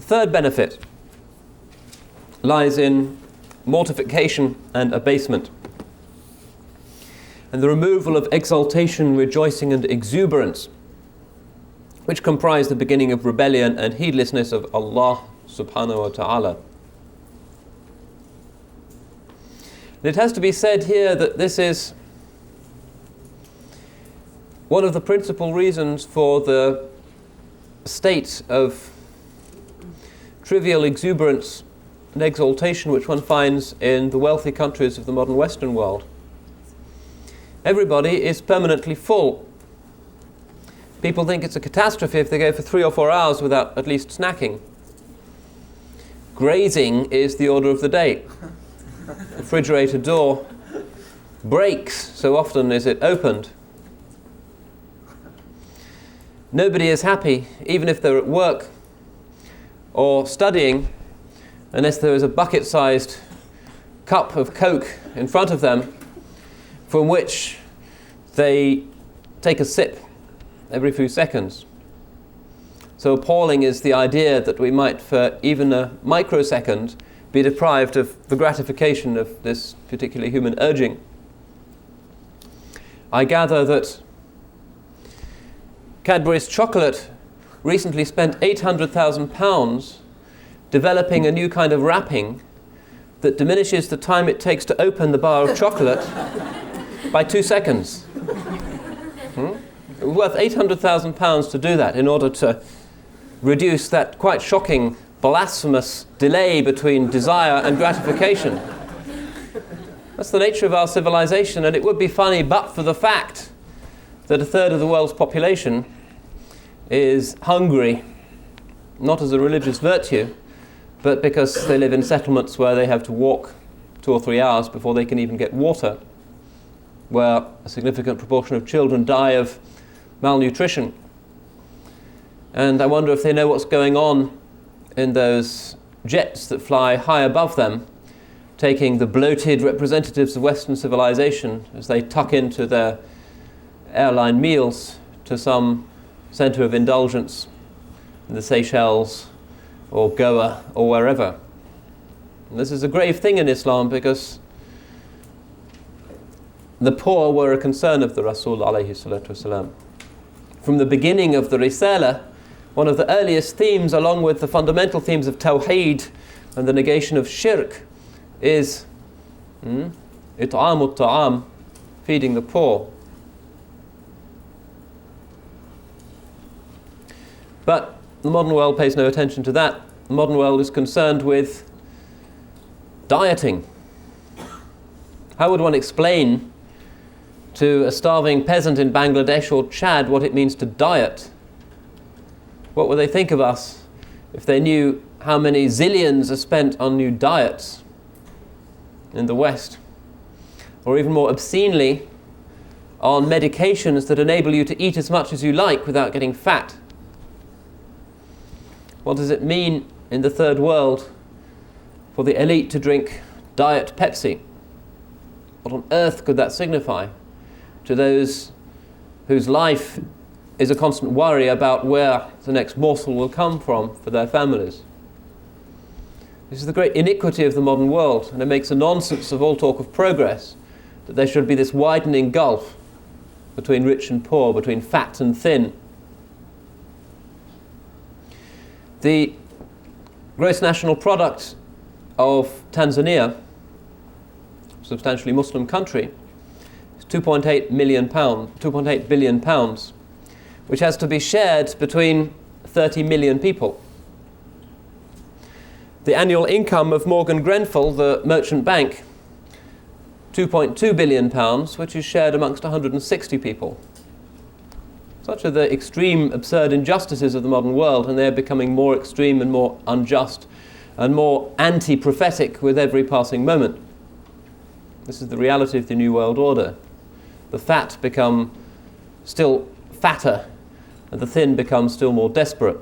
The third benefit lies in mortification and abasement, and the removal of exaltation, rejoicing, and exuberance, which comprise the beginning of rebellion and heedlessness of Allah subhanahu wa ta'ala. And it has to be said here that this is one of the principal reasons for the state of trivial exuberance and exaltation which one finds in the wealthy countries of the modern Western world. Everybody is permanently full. People think it's a catastrophe if they go for 3 or 4 hours without at least snacking. Grazing is the order of the day. The refrigerator door breaks, so often is it opened. Nobody is happy, even if they're at work or studying, unless there is a bucket-sized cup of Coke in front of them, from which they take a sip every few seconds. So appalling is the idea that we might, for even a microsecond, be deprived of the gratification of this particular human urging. I gather that Cadbury's Chocolate recently spent £800,000 developing a new kind of wrapping that diminishes the time it takes to open the bar of chocolate by 2 seconds. It was worth £800,000 to do that in order to reduce that quite shocking, blasphemous delay between desire and gratification. That's the nature of our civilization, and it would be funny but for the fact that 1/3 of the world's population is hungry, not as a religious virtue, but because they live in settlements where they have to walk 2 or 3 hours before they can even get water, where a significant proportion of children die of malnutrition. And I wonder if they know what's going on in those jets that fly high above them, taking the bloated representatives of Western civilization as they tuck into their airline meals to some centre of indulgence in the Seychelles or Goa or wherever. And this is a grave thing in Islam because the poor were a concern of the Rasul alayhi salatu wasalam. From the beginning of the Risala, one of the earliest themes, along with the fundamental themes of Tawheed and the negation of Shirk, is it'amut ta'am, feeding the poor. But the modern world pays no attention to that. The modern world is concerned with dieting. How would one explain to a starving peasant in Bangladesh or Chad what it means to diet? What would they think of us if they knew how many zillions are spent on new diets in the West? Or even more obscenely, on medications that enable you to eat as much as you like without getting fat. What does it mean in the third world for the elite to drink diet Pepsi? What on earth could that signify to those whose life is a constant worry about where the next morsel will come from for their families? This is the great iniquity of the modern world, and it makes a nonsense of all talk of progress, that there should be this widening gulf between rich and poor, between fat and thin. The gross national product of Tanzania, a substantially Muslim country, is £2.8 billion, which has to be shared between 30 million people. The annual income of Morgan Grenfell, the merchant bank, £2.2 billion, which is shared amongst 160 people. Such are the extreme, absurd injustices of the modern world, and they're becoming more extreme and more unjust and more anti-prophetic with every passing moment. This is the reality of the New World Order. The fat become still fatter, and the thin become still more desperate.